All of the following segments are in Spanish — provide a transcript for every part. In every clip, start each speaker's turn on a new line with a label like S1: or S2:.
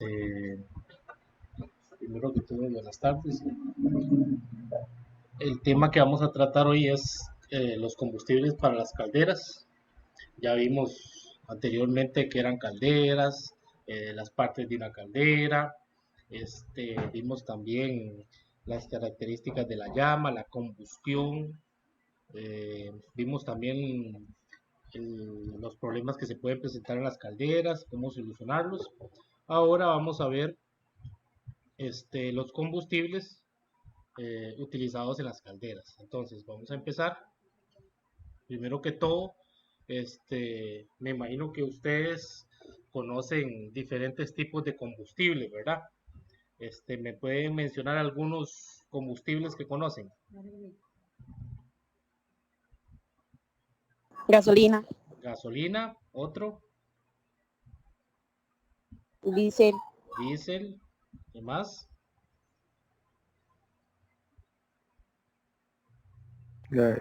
S1: Eh, Primero que todo, buenas tardes. El tema que vamos a tratar hoy es los combustibles para las calderas. Ya vimos anteriormente que eran calderas, las partes de una caldera. Vimos también las características de la llama, la combustión. Vimos también los problemas que se pueden presentar en las calderas, cómo solucionarlos. Ahora vamos a ver los combustibles utilizados en las calderas. Entonces, vamos a empezar. Primero que todo, me imagino que ustedes conocen diferentes tipos de combustible, ¿verdad? ¿Me pueden mencionar algunos combustibles que conocen?
S2: Gasolina,
S1: Gasolina, otro,
S2: diésel,
S1: diésel, ¿qué más?
S3: Ya,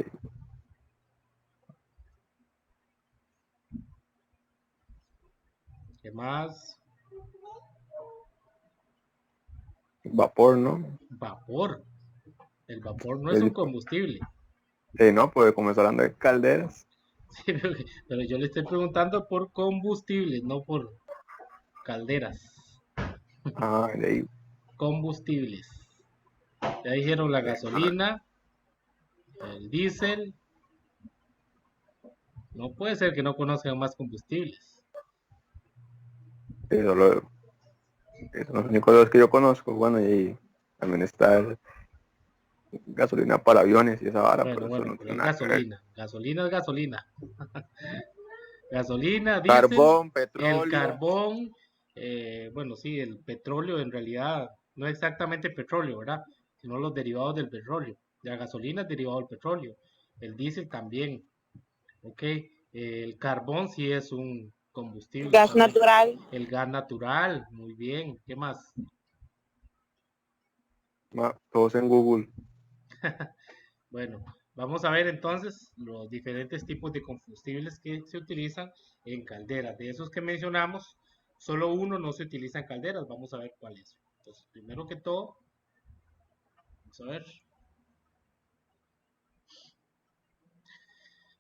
S1: ¿Qué más?
S3: vapor, ¿no?
S1: Vapor. El vapor no es un
S3: Pues,
S1: combustible.
S3: no, pues como está hablando de calderas.
S1: Sí, pero yo le estoy preguntando por combustibles, no por calderas.
S3: De ahí,
S1: Combustibles. Ya dijeron la
S3: ah,
S1: gasolina, el diésel. No puede ser que no conozcan más combustibles.
S3: eso esos son los únicos dos que yo conozco. Bueno, y ahí también está gasolina para aviones y esa vara, pero eso
S1: Bueno,
S3: no
S1: pero
S3: tiene
S1: es
S3: nada que ver.
S1: gasolina. Gasolina es gasolina. Gasolina, diésel,
S3: Carbón,
S1: el
S3: petróleo.
S1: carbón. Bueno, sí, el petróleo en realidad no es exactamente petróleo, ¿verdad? Sino los derivados del petróleo. La gasolina es derivado del petróleo. El diésel también. Ok. El carbón sí es un combustible
S2: gas
S1: también.
S2: natural,
S1: El gas natural, muy bien. ¿Qué más?
S3: Todos en Google.
S1: Bueno, vamos a ver entonces los diferentes tipos de combustibles que se utilizan en calderas. De esos que mencionamos, solo uno no se utiliza en calderas. Vamos a ver cuál es. Entonces, primero que todo, vamos a ver.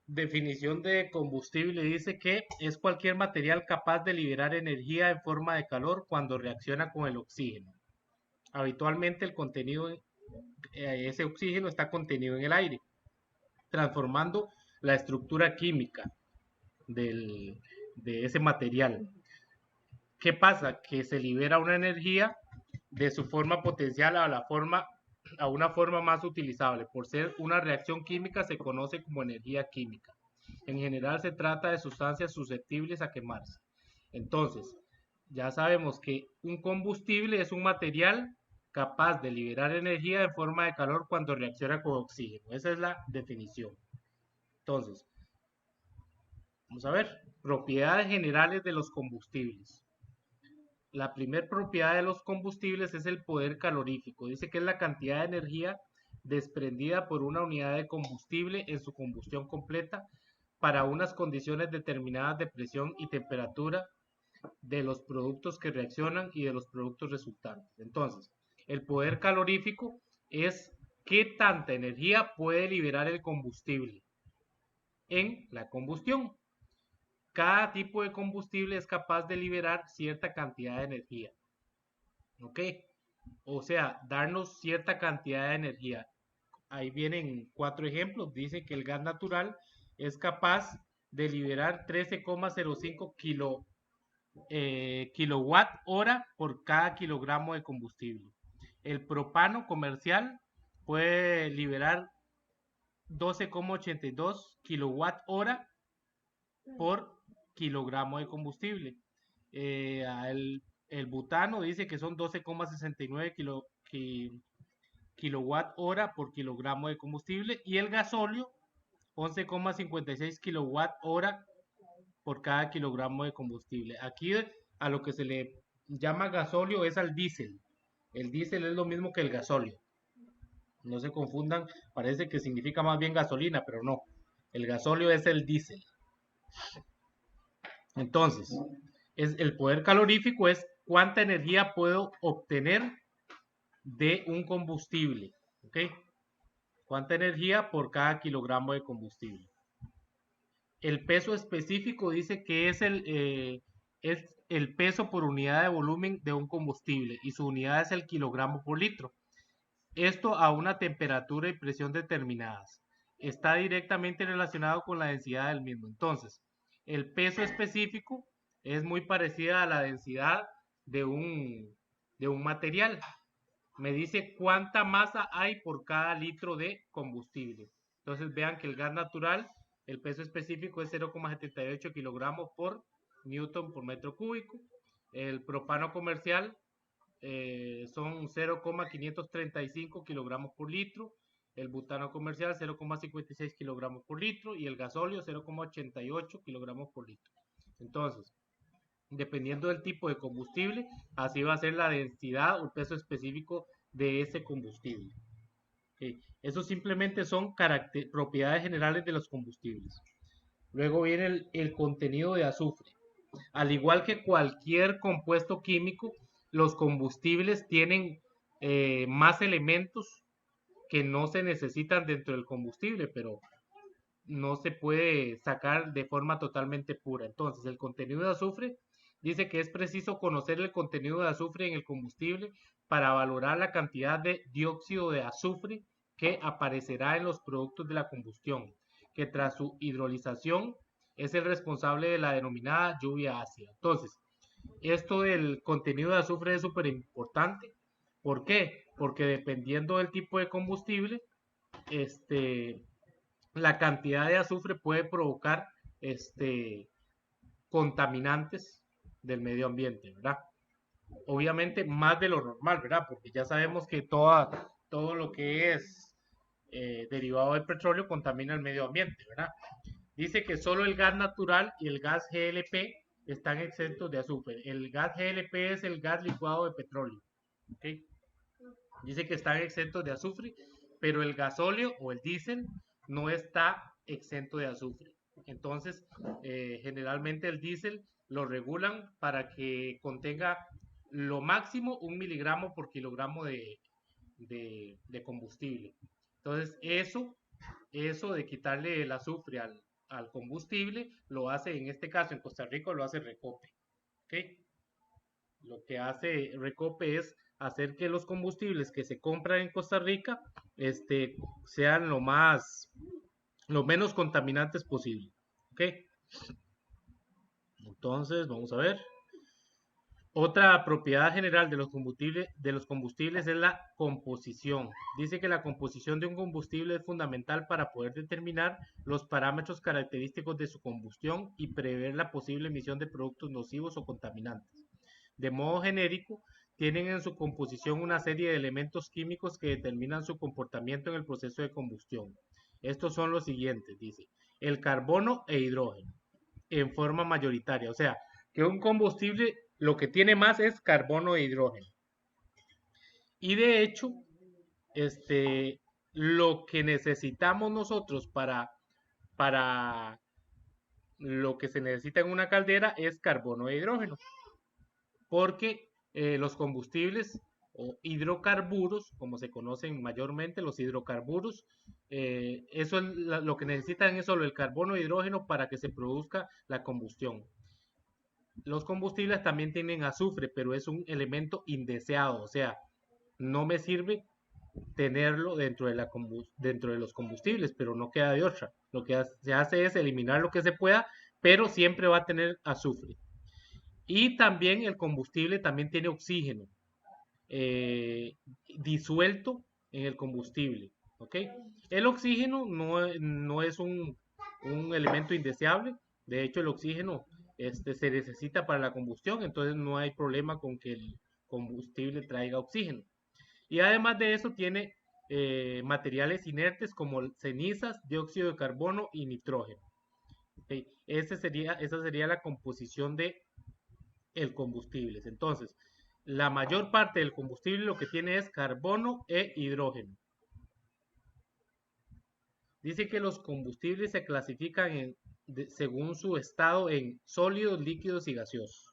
S1: Definición de combustible dice que es cualquier material capaz de liberar energía en forma de calor cuando reacciona con el oxígeno. Habitualmente el contenido, ese oxígeno está contenido en el aire, transformando la estructura química de ese material. ¿Qué pasa? Que se libera una energía de su forma potencial a una forma más utilizable. Por ser una reacción química se conoce como energía química. En general se trata de sustancias susceptibles a quemarse. Entonces, ya sabemos que un combustible es un material capaz de liberar energía en forma de calor cuando reacciona con oxígeno. Esa es la definición. Entonces, vamos a ver, propiedades generales de los combustibles. La primera propiedad de los combustibles es el poder calorífico. Dice que es la cantidad de energía desprendida por una unidad de combustible en su combustión completa para unas condiciones determinadas de presión y temperatura de los productos que reaccionan y de los productos resultantes. Entonces, el poder calorífico es qué tanta energía puede liberar el combustible en la combustión. Cada tipo de combustible es capaz de liberar cierta cantidad de energía. ¿Ok? O sea, darnos cierta cantidad de energía. Ahí vienen 4 ejemplos. Dice que el gas natural es capaz de liberar 13,05 kilowatt hora por cada kilogramo de combustible. El propano comercial puede liberar 12,82 kilowatt hora por kilogramo de combustible. El butano dice que son 12,69 kilowatt hora por kilogramo de combustible y el gasóleo 11,56 kilowatt hora por cada kilogramo de combustible. Aquí a lo que se le llama gasóleo es al diésel. El diésel es lo mismo que el gasóleo. No se confundan, parece que significa más bien gasolina, pero no. El gasóleo es el diésel. Entonces, el poder calorífico es cuánta energía puedo obtener de un combustible, ¿ok? ¿Cuánta energía por cada kilogramo de combustible? El peso específico dice que es el peso por unidad de volumen de un combustible y su unidad es el kilogramo por litro. Esto a una temperatura y presión determinadas. Está directamente relacionado con la densidad del mismo. Entonces, el peso específico es muy parecida a la densidad de un material. Me dice cuánta masa hay por cada litro de combustible. Entonces vean que el gas natural, el peso específico es 0,78 kilogramos por newton por metro cúbico. El propano comercial son 0,535 kilogramos por litro, el butano comercial 0,56 kilogramos por litro y el gasóleo 0,88 kilogramos por litro. Entonces, dependiendo del tipo de combustible, así va a ser la densidad o el peso específico de ese combustible. Okay. Eso simplemente son propiedades generales de los combustibles. Luego viene el contenido de azufre. Al igual que cualquier compuesto químico, los combustibles tienen más elementos que no se necesitan dentro del combustible, pero no se puede sacar de forma totalmente pura. Entonces, el contenido de azufre dice que es preciso conocer el contenido de azufre en el combustible para valorar la cantidad de dióxido de azufre que aparecerá en los productos de la combustión, que tras su hidrolización es el responsable de la denominada lluvia ácida. Entonces, esto del contenido de azufre es súper importante. ¿Por qué? Porque dependiendo del tipo de combustible, la cantidad de azufre puede provocar contaminantes del medio ambiente, ¿verdad? Obviamente más de lo normal, ¿verdad? Porque ya sabemos que todo lo que es derivado del petróleo contamina el medio ambiente, ¿verdad? Dice que solo el gas natural y el gas GLP están exentos de azufre. El gas GLP es el gas licuado de petróleo, ¿ok? Dice que están exentos de azufre, pero el gasóleo o el diésel no está exento de azufre. Entonces, generalmente el diésel lo regulan para que contenga lo máximo 1 miligramo por kilogramo de combustible. Entonces, eso de quitarle el azufre al combustible, lo hace, en este caso, en Costa Rica, lo hace Recope. ¿Okay? Lo que hace Recope es hacer que los combustibles que se compran en Costa Rica sean lo menos contaminantes posible. ¿Ok? Entonces, vamos a ver. Otra propiedad general de los combustibles es la composición. Dice que la composición de un combustible es fundamental para poder determinar los parámetros característicos de su combustión y prever la posible emisión de productos nocivos o contaminantes. De modo genérico, tienen en su composición una serie de elementos químicos que determinan su comportamiento en el proceso de combustión. Estos son los siguientes, dice, el carbono e hidrógeno en forma mayoritaria, o sea, que un combustible lo que tiene más es carbono e hidrógeno. Y de hecho, lo que necesitamos nosotros para lo que se necesita en una caldera es carbono e hidrógeno. Porque los combustibles o hidrocarburos, como se conocen mayormente, los hidrocarburos, eso es lo que necesitan es solo el carbono e hidrógeno para que se produzca la combustión. Los combustibles también tienen azufre, pero es un elemento indeseado, o sea, no me sirve tenerlo dentro de los combustibles, pero no queda de otra. Lo que se hace es eliminar lo que se pueda, pero siempre va a tener azufre. Y también el combustible también tiene oxígeno disuelto en el combustible. ¿Ok? El oxígeno no es un elemento indeseable. De hecho, el oxígeno se necesita para la combustión, entonces no hay problema con que el combustible traiga oxígeno. Y además de eso tiene materiales inertes como cenizas, dióxido de carbono y nitrógeno. ¿Okay? Esa sería la composición de el combustible. Entonces, la mayor parte del combustible lo que tiene es carbono e hidrógeno. Dice que los combustibles se clasifican según su estado en sólidos, líquidos y gaseosos.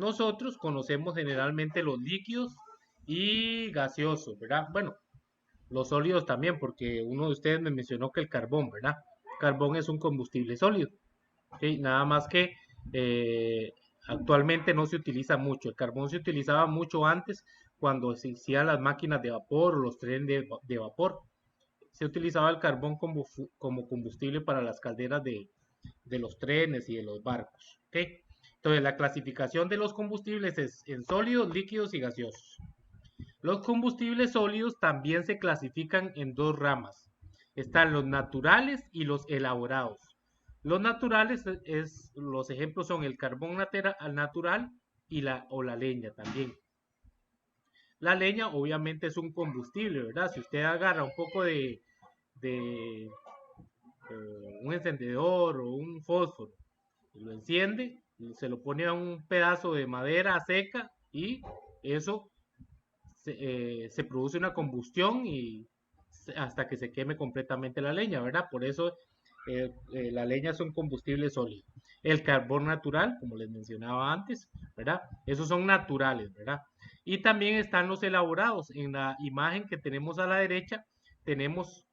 S1: Nosotros conocemos generalmente los líquidos y gaseosos, ¿verdad? Bueno, los sólidos también, porque uno de ustedes me mencionó que el carbón, ¿verdad? Carbón es un combustible sólido, ¿ok? Nada más que eh, actualmente no se utiliza mucho. El carbón se utilizaba mucho antes cuando se hacían las máquinas de vapor o los trenes de vapor. Se utilizaba el carbón como combustible para las calderas de los trenes y de los barcos, ¿ok? Entonces, la clasificación de los combustibles es en sólidos, líquidos y gaseosos. Los combustibles sólidos también se clasifican en dos ramas. Están los naturales y los elaborados. Los naturales los ejemplos son el carbón natural o la leña también. La leña obviamente es un combustible, ¿verdad? Si usted agarra un poco de un encendedor o un fósforo y lo enciende, se lo pone a un pedazo de madera seca y eso se produce una combustión y hasta que se queme completamente la leña, ¿verdad? Por eso la leña es un combustible sólido. El carbón natural, como les mencionaba antes, ¿verdad? Esos son naturales, ¿verdad? Y también están los elaborados. En la imagen que tenemos a la derecha, tenemos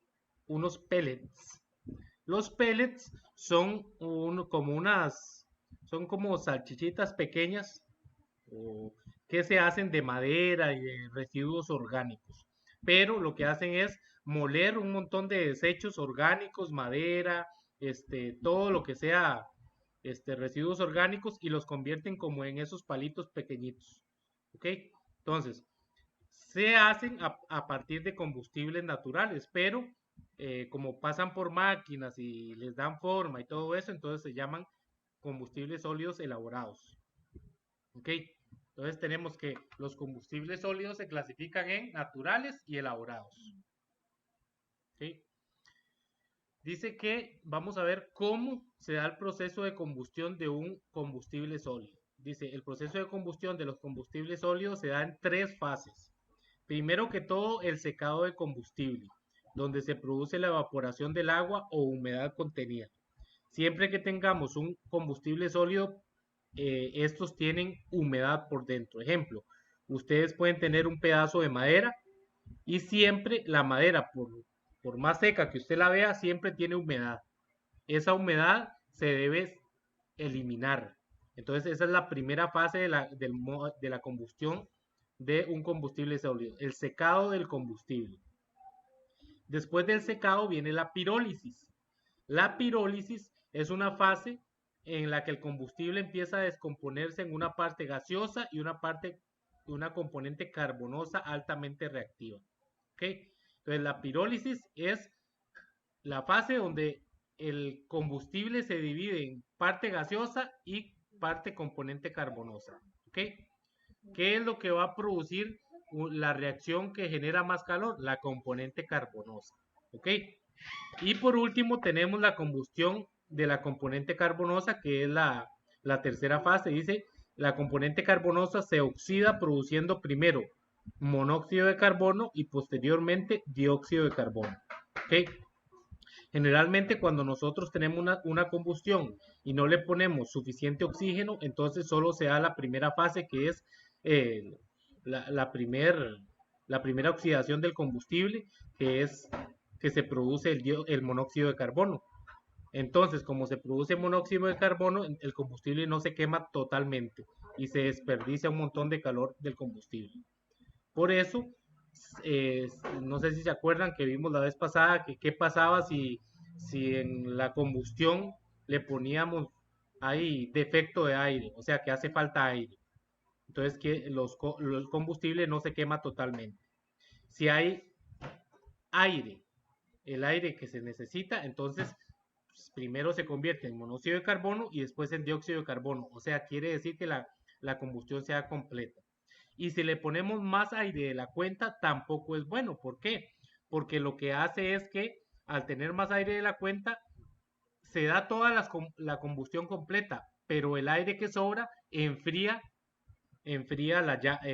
S1: unos pellets. Los pellets son como salchichitas pequeñas o que se hacen de madera y de residuos orgánicos. Pero lo que hacen es moler un montón de desechos orgánicos, madera, todo lo que sea residuos orgánicos y los convierten como en esos palitos pequeñitos. ¿Ok? Entonces, se hacen a partir de combustibles naturales, pero como pasan por máquinas y les dan forma y todo eso, entonces se llaman combustibles sólidos elaborados. ¿Ok? Entonces tenemos que los combustibles sólidos se clasifican en naturales y elaborados. ¿Ok? Dice que vamos a ver cómo se da el proceso de combustión de un combustible sólido. Dice, el proceso de combustión de los combustibles sólidos se da en tres fases. Primero que todo, el secado de combustible, donde se produce la evaporación del agua o humedad contenida. Siempre que tengamos un combustible sólido, estos tienen humedad por dentro. Ejemplo, ustedes pueden tener un pedazo de madera y siempre la madera, por más seca que usted la vea, siempre tiene humedad. Esa humedad se debe eliminar. Entonces, esa es la primera fase de la combustión de un combustible sólido, el secado del combustible. Después del secado viene la pirólisis. La pirólisis es una fase en la que el combustible empieza a descomponerse en una parte gaseosa y una componente carbonosa altamente reactiva. ¿Ok? Entonces la pirólisis es la fase donde el combustible se divide en parte gaseosa y parte componente carbonosa. ¿Ok? ¿Qué es lo que va a producir la reacción que genera más calor? La componente carbonosa. ¿Ok? Y por último tenemos la combustión de la componente carbonosa, que es la tercera fase. Dice, la componente carbonosa se oxida produciendo primero monóxido de carbono y posteriormente dióxido de carbono. ¿Okay? Generalmente cuando nosotros tenemos una combustión y no le ponemos suficiente oxígeno, entonces solo se da la primera fase que es eh, la, la primera oxidación del combustible, que es que se produce el monóxido de carbono. Entonces, como se produce monóxido de carbono, el combustible no se quema totalmente y se desperdicia un montón de calor del combustible. Por eso, eh, no sé si se acuerdan que vimos la vez pasada que qué pasaba si en la combustión le poníamos ahí defecto de aire, o sea que hace falta aire. Entonces que el combustible no se quema totalmente. Si hay aire, el aire que se necesita, entonces pues, primero se convierte en monóxido de carbono y después en dióxido de carbono. O sea, quiere decir que la combustión sea completa. Y si le ponemos más aire de la cuenta, tampoco es bueno. ¿Por qué? Porque lo que hace es que al tener más aire de la cuenta, se da toda la combustión completa, pero el aire que sobra enfría la llama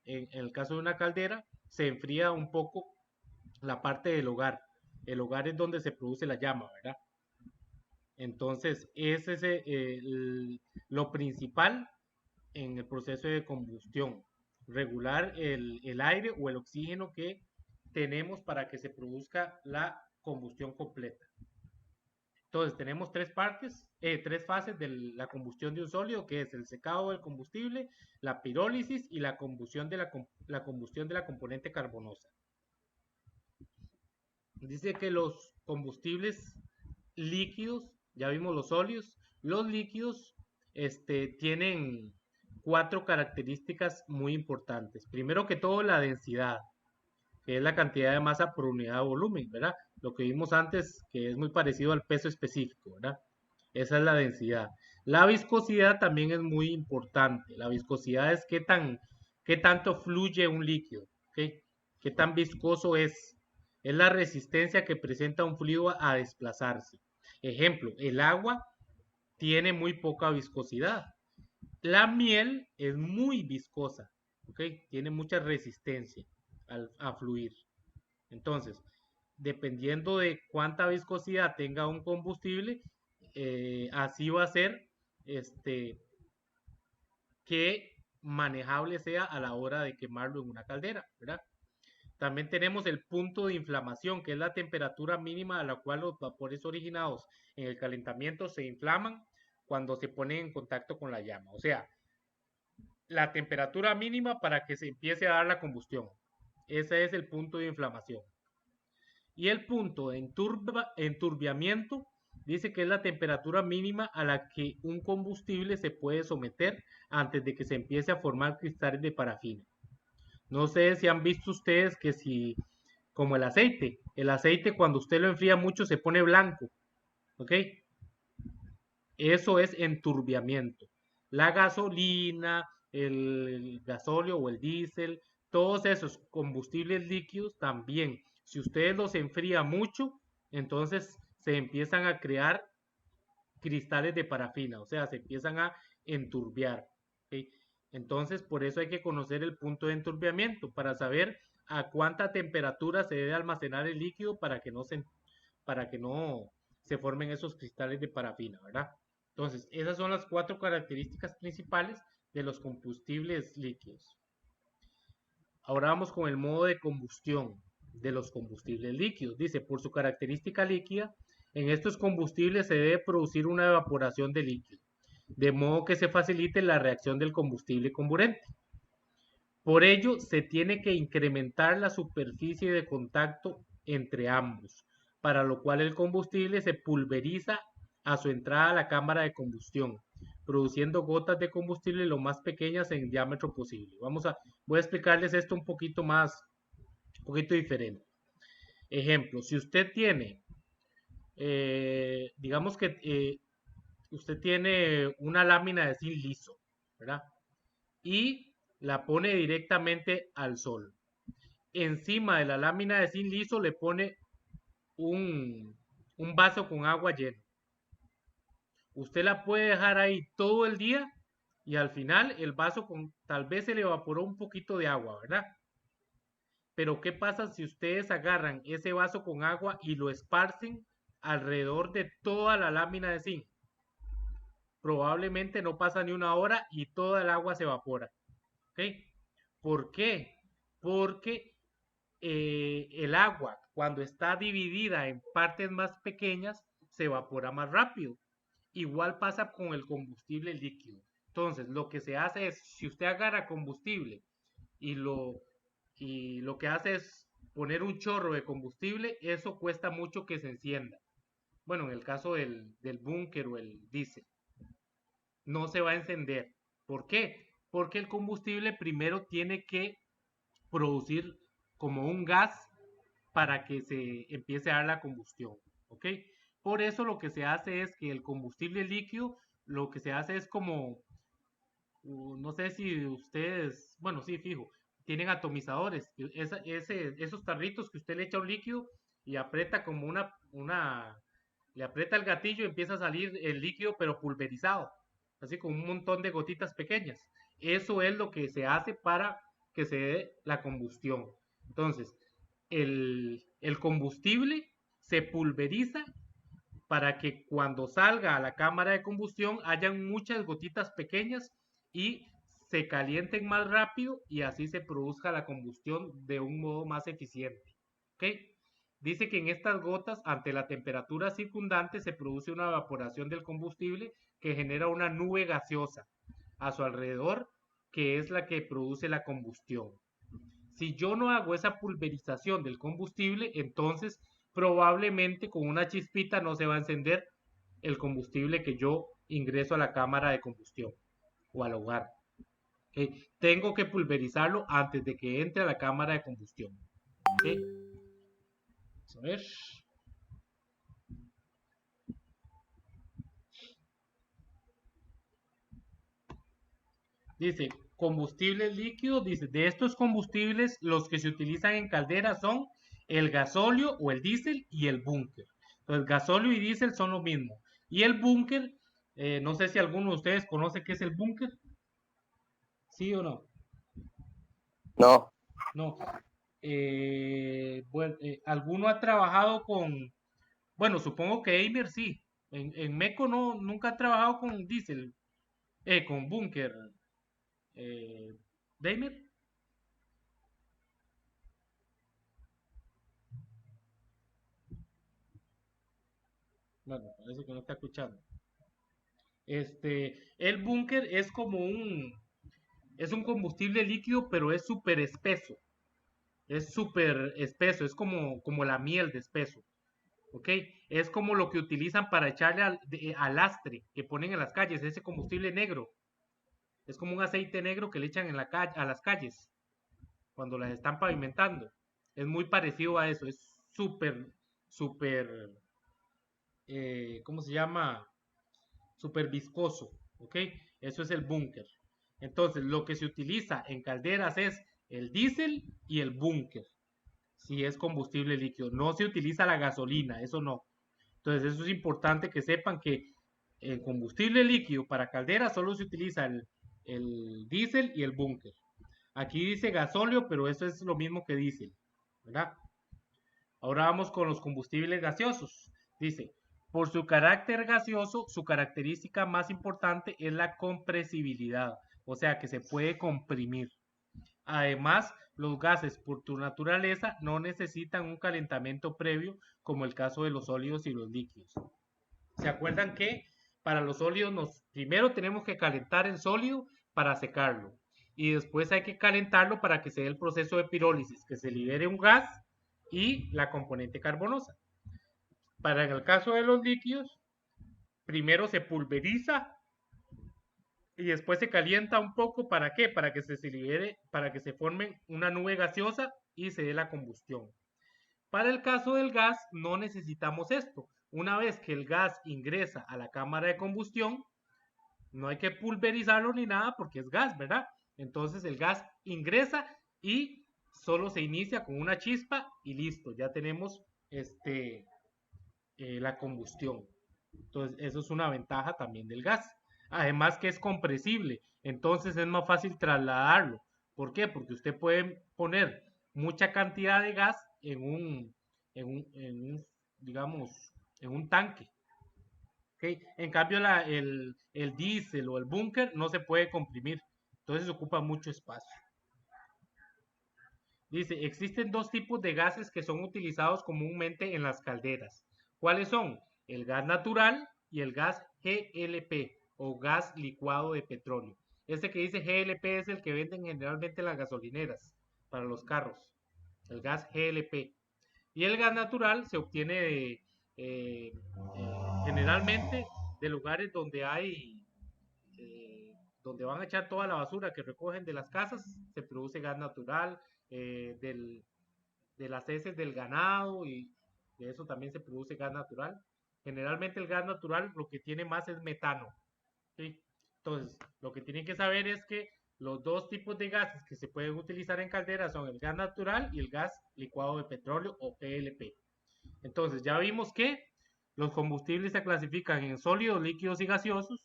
S1: en el caso de una caldera, se enfría un poco la parte del hogar. El hogar es donde se produce la llama, ¿verdad? Entonces, ese es lo principal en el proceso de combustión, regular el aire o el oxígeno que tenemos para que se produzca la combustión completa. Entonces, tenemos tres fases de la combustión de un sólido, que es el secado del combustible, la pirólisis y la combustión de la componente carbonosa. Dice que los combustibles líquidos, ya vimos los líquidos tienen cuatro características muy importantes. Primero que todo, la densidad, que es la cantidad de masa por unidad de volumen, ¿verdad? Lo que vimos antes, que es muy parecido al peso específico, ¿verdad? Esa es la densidad. La viscosidad también es muy importante. La viscosidad es qué tanto fluye un líquido, ¿ok? Qué tan viscoso es. Es la resistencia que presenta un fluido a desplazarse. Ejemplo, el agua tiene muy poca viscosidad. La miel es muy viscosa, ¿ok? Tiene mucha resistencia a fluir. Entonces, dependiendo de cuánta viscosidad tenga un combustible, así va a ser que manejable sea a la hora de quemarlo en una caldera, ¿verdad? También tenemos el punto de inflamación, que es la temperatura mínima a la cual los vapores originados en el calentamiento se inflaman cuando se ponen en contacto con la llama. O sea, la temperatura mínima para que se empiece a dar la combustión. Ese es el punto de inflamación. Y el punto de enturbiamiento dice que es la temperatura mínima a la que un combustible se puede someter antes de que se empiece a formar cristales de parafina. No sé si han visto ustedes que si, como el aceite cuando usted lo enfría mucho se pone blanco, ¿ok? Eso es enturbiamiento. La gasolina, el gasóleo o el diésel, todos esos combustibles líquidos también. Si ustedes los enfrían mucho, entonces se empiezan a crear cristales de parafina, o sea, se empiezan a enturbiar. ¿Ok? Entonces, por eso hay que conocer el punto de enturbiamiento para saber a cuánta temperatura se debe almacenar el líquido para que no se formen esos cristales de parafina, ¿verdad? Entonces, esas son las cuatro características principales de los combustibles líquidos. Ahora vamos con el modo de combustión de los combustibles líquidos. Dice, por su característica líquida, en estos combustibles se debe producir una evaporación de líquido, de modo que se facilite la reacción del combustible comburente. Por ello, se tiene que incrementar la superficie de contacto entre ambos, para lo cual el combustible se pulveriza a su entrada a la cámara de combustión, produciendo gotas de combustible lo más pequeñas en diámetro posible. Voy a explicarles esto un poquito diferente. Ejemplo, si usted tiene, digamos que usted tiene una lámina de zinc liso, ¿verdad? Y la pone directamente al sol. Encima de la lámina de zinc liso le pone un vaso con agua lleno. Usted la puede dejar ahí todo el día y al final el vaso tal vez se le evaporó un poquito de agua, ¿verdad? Pero ¿qué pasa si ustedes agarran ese vaso con agua y lo esparcen alrededor de toda la lámina de zinc? Probablemente no pasa ni una hora y toda el agua se evapora. ¿Ok? ¿Por qué? Porque el agua, cuando está dividida en partes más pequeñas, se evapora más rápido. Igual pasa con el combustible líquido. Entonces, lo que se hace es, si usted agarra combustible y lo que hace es poner un chorro de combustible, eso cuesta mucho que se encienda. Bueno, en el caso del búnker o el diésel, no se va a encender. ¿Por qué? Porque el combustible primero tiene que producir como un gas para que se empiece a dar la combustión, ¿ok? Por eso lo que se hace es que el combustible líquido, lo que se hace es como, no sé si ustedes, bueno, sí, fijo, tienen atomizadores, esos tarritos que usted le echa un líquido y aprieta como le aprieta el gatillo y empieza a salir el líquido pero pulverizado, así como un montón de gotitas pequeñas. Eso es lo que se hace para que se dé la combustión. Entonces, el combustible se pulveriza para que cuando salga a la cámara de combustión hayan muchas gotitas pequeñas y se calienten más rápido y así se produzca la combustión de un modo más eficiente. ¿Ok? Dice que en estas gotas, ante la temperatura circundante, se produce una evaporación del combustible que genera una nube gaseosa a su alrededor, que es la que produce la combustión. Si yo no hago esa pulverización del combustible, entonces probablemente con una chispita no se va a encender el combustible que yo ingreso a la cámara de combustión o al hogar. ¿Okay? Tengo que pulverizarlo antes de que entre a la cámara de combustión. ¿Okay? Vamos a ver. Dice, combustibles líquidos, dice, de estos combustibles, los que se utilizan en calderas son el gasóleo o el diésel y el búnker. Entonces, gasóleo y diésel son lo mismo. Y el búnker, no sé si alguno de ustedes conoce qué es el búnker. ¿Sí o no?
S3: No.
S1: No. Bueno, ¿alguno ha trabajado con, bueno, supongo que Eimer sí. En Meco no, nunca ha trabajado con diésel, con búnker. ¿Deimer? Bueno, parece que no está escuchando. El búnker es como es un combustible líquido, pero es súper espeso. Es súper espeso, es como la miel de espeso. ¿Ok? Es como lo que utilizan para echarle al lastre que ponen en las calles, ese combustible negro. Es como un aceite negro que le echan en la calle, a las calles cuando las están pavimentando. Es muy parecido a eso, es súper, ¿cómo se llama? Súper viscoso, ¿ok? Eso es el búnker. Entonces, lo que se utiliza en calderas es el diésel y el búnker, si es combustible líquido. No se utiliza la gasolina, eso no. Entonces, eso es importante que sepan que el combustible líquido para calderas solo se utiliza el diésel y el búnker. Aquí dice gasóleo, pero eso es lo mismo que diésel, ¿verdad? Ahora vamos con los combustibles gaseosos. Dice, por su carácter gaseoso, su característica más importante es la compresibilidad, o sea que se puede comprimir. Además, los gases por su naturaleza no necesitan un calentamiento previo como el caso de los sólidos y los líquidos. ¿Se acuerdan que para los sólidos primero tenemos que calentar el sólido para secarlo y después hay que calentarlo para que se dé el proceso de pirólisis, que se libere un gas y la componente carbonosa? Para el caso de los líquidos, primero se pulveriza y después se calienta un poco. ¿Para qué? Para que se libere, para que se forme una nube gaseosa y se dé la combustión. Para el caso del gas no necesitamos esto. Una vez que el gas ingresa a la cámara de combustión, no hay que pulverizarlo ni nada porque es gas, ¿verdad? Entonces el gas ingresa y solo se inicia con una chispa y listo, ya tenemos la combustión. Entonces, eso es una ventaja también del gas. Además que es compresible, entonces es más fácil trasladarlo. ¿Por qué? Porque usted puede poner mucha cantidad de gas digamos, en un tanque. ¿Okay? En cambio, el diésel o el búnker no se puede comprimir, entonces ocupa mucho espacio. Dice, existen dos tipos de gases que son utilizados comúnmente en las calderas. ¿Cuáles son? El gas natural y el gas GLP o gas licuado de petróleo. Este que dice GLP es el que venden generalmente las gasolineras para los carros. El gas GLP. Y el gas natural se obtiene generalmente de lugares donde donde van a echar toda la basura que recogen de las casas, se produce gas natural, eh, del, de las heces del ganado y de eso también se produce gas natural. Generalmente el gas natural lo que tiene más es metano. ¿Sí? Entonces, lo que tienen que saber es que los dos tipos de gases que se pueden utilizar en calderas son el gas natural y el gas licuado de petróleo o PLP. Entonces, ya vimos que los combustibles se clasifican en sólidos, líquidos y gaseosos.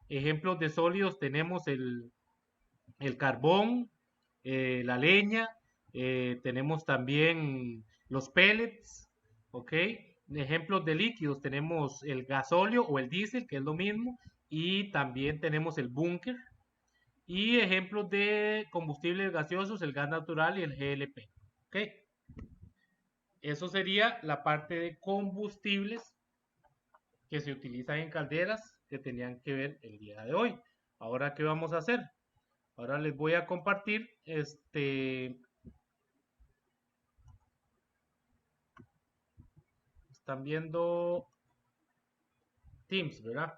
S1: Ejemplos de sólidos tenemos el carbón, la leña, tenemos también los pellets, ¿ok? ejemplos de líquidos tenemos el gasóleo o el diésel, que es lo mismo, y también tenemos el búnker. Y ejemplos de combustibles gaseosos, el gas natural y el GLP. ¿Ok? Eso sería la parte de combustibles que se utilizan en calderas que tenían que ver el día de hoy. Ahora, ¿qué vamos a hacer? Ahora les voy a compartir están viendo Teams, ¿verdad?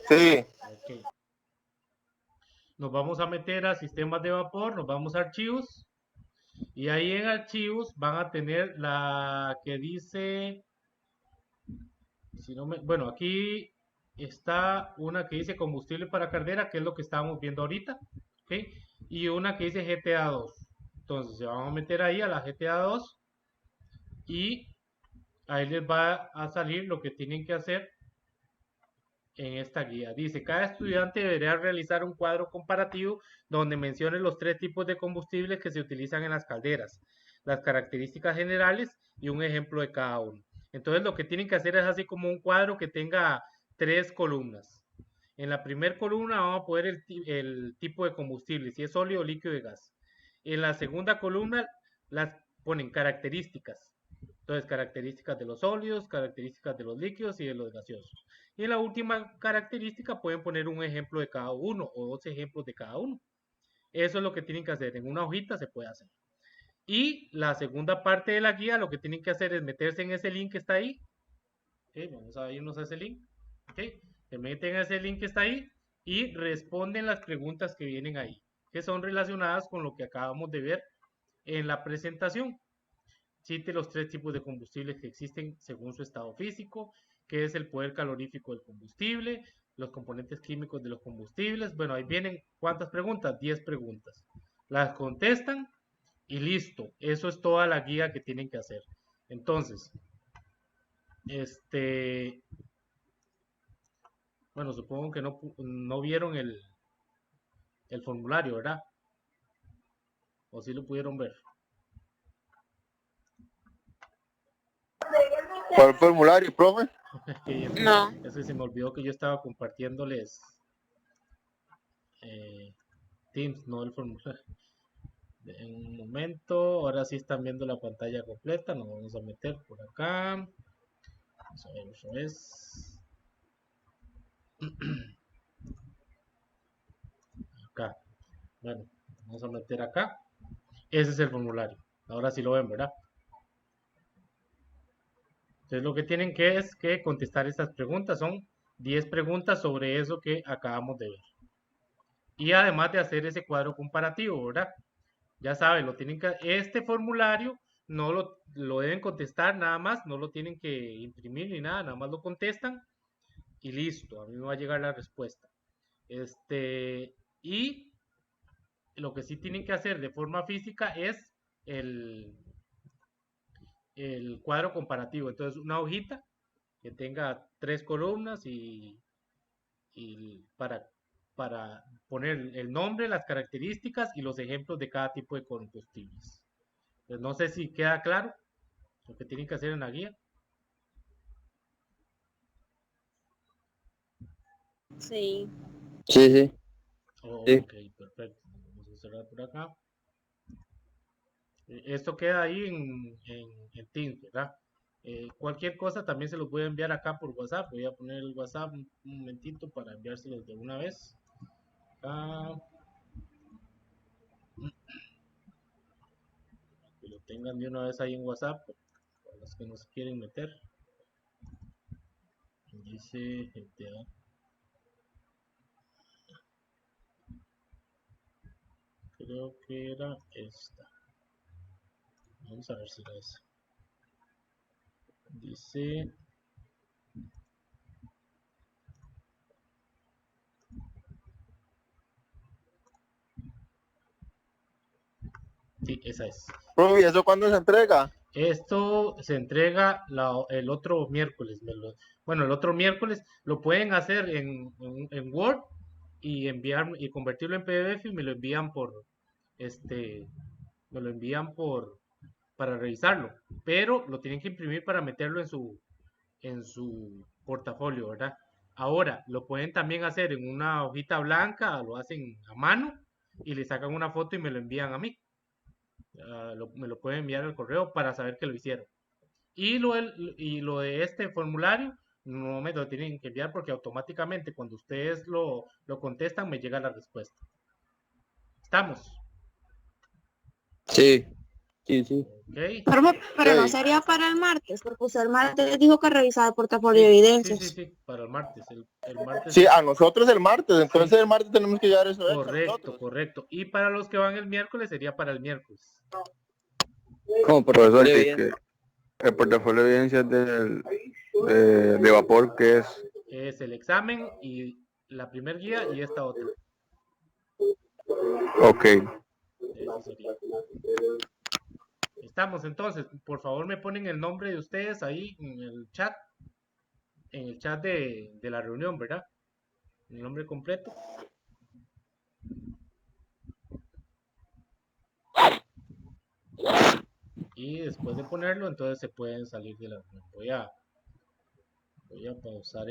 S3: Sí.
S1: Ok. Nos vamos a meter a sistemas de vapor, nos vamos a archivos y ahí en archivos van a tener la que dice, si no me, bueno, aquí está una que dice combustible para caldera, que es lo que estábamos viendo ahorita, ¿ok? Y una que dice GTA 2. Entonces se van a meter ahí a la GTA 2 y ahí les va a salir lo que tienen que hacer en esta guía. Dice, cada estudiante deberá realizar un cuadro comparativo donde mencione los 3 tipos de combustibles que se utilizan en las calderas, las características generales y un ejemplo de cada uno. Entonces lo que tienen que hacer es así como un cuadro que tenga 3 columnas. En la primera columna vamos a poner el tipo de combustible, si es sólido, líquido y gas. En la segunda columna las ponen características. Entonces, características de los sólidos, características de los líquidos y de los gaseosos. Y en la última característica pueden poner un ejemplo de cada uno o 2 ejemplos de cada uno. Eso es lo que tienen que hacer. En una hojita se puede hacer. Y la segunda parte de la guía, lo que tienen que hacer es meterse en ese link que está ahí. Okay, vamos a irnos a ese link. Okay, se meten a ese link que está ahí y responden las preguntas que vienen ahí, que son relacionadas con lo que acabamos de ver en la presentación. Cite los 3 tipos de combustibles que existen según su estado físico, qué es el poder calorífico del combustible, los componentes químicos de los combustibles. Bueno, ahí vienen cuántas preguntas, 10 preguntas. Las contestan y listo. Eso es toda la guía que tienen que hacer. Entonces, bueno, supongo que no vieron el formulario, ¿verdad? O si lo pudieron ver.
S3: ¿Cuál formulario, profe?
S2: No.
S1: Es que se me olvidó que yo estaba compartiéndoles Teams, no el formulario. En un momento, ahora sí están viendo la pantalla completa, nos vamos a meter por acá. Vamos a ver otra vez. Acá. Bueno, vamos a meter acá. Ese es el formulario. Ahora sí lo ven, ¿verdad? Entonces lo que tienen que es que contestar estas preguntas. Son 10 preguntas sobre eso que acabamos de ver. Y además de hacer ese cuadro comparativo, ¿verdad? Ya saben, este formulario no lo deben contestar nada más, no lo tienen que imprimir ni nada, nada más lo contestan y listo, a mí me va a llegar la respuesta. Y lo que sí tienen que hacer de forma física es el, el cuadro comparativo. Entonces, una hojita que tenga 3 columnas y para poner el nombre, las características y los ejemplos de cada tipo de combustibles. Pues no sé si queda claro lo que tienen que hacer en la guía.
S2: Sí.
S3: Sí, sí. Sí.
S1: Ok, perfecto. Vamos a cerrar por acá. Esto queda ahí en Teams, ¿verdad? Cualquier cosa también se los voy a enviar acá por WhatsApp. Voy a poner el WhatsApp un momentito para enviárselos de una vez. Acá. Que lo tengan de una vez ahí en WhatsApp. Para los que no se quieren meter. Dice GTA. Creo que era esta. Vamos a ver si era esa. Dice. Sí, esa es.
S3: Profe, ¿y eso cuándo se entrega?
S1: Esto se entrega el otro miércoles. Bueno, el otro miércoles lo pueden hacer en Word y enviar y convertirlo en PDF y me lo envían por este, me lo envían para revisarlo, pero lo tienen que imprimir para meterlo en su portafolio, ¿verdad? Ahora, lo pueden también hacer en una hojita blanca, lo hacen a mano y le sacan una foto y me lo envían a mí. Me lo pueden enviar al correo para saber que lo hicieron. Y lo de este formulario no me lo tienen que enviar porque automáticamente cuando ustedes lo contestan me llega la respuesta. ¿Estamos?
S4: Sí, sí, sí.
S1: ¿Ok?
S2: Pero no
S4: Sí.
S2: sería para el martes, porque usted el martes dijo que revisaba el portafolio de
S1: Sí,
S2: evidencias.
S1: sí, para el martes. El martes
S4: Sí,
S1: es
S4: a nosotros el martes, entonces
S1: sí,
S4: el martes tenemos que llevar eso hecho a
S1: correcto,
S4: nosotros.
S1: correcto. Y para los que van el miércoles sería para el miércoles.
S4: Como
S3: Por eso
S4: portafolio
S3: así
S4: bien.
S3: que el portafolio de evidencias de vapor, que es,
S1: Es el examen y la primer guía y esta otra.
S3: ok,
S1: Eso sería. Estamos entonces. Por favor me ponen el nombre de ustedes ahí en el chat de la reunión, ¿verdad? El nombre completo. Y después de ponerlo, entonces se pueden salir de la reunión. Voy a pausar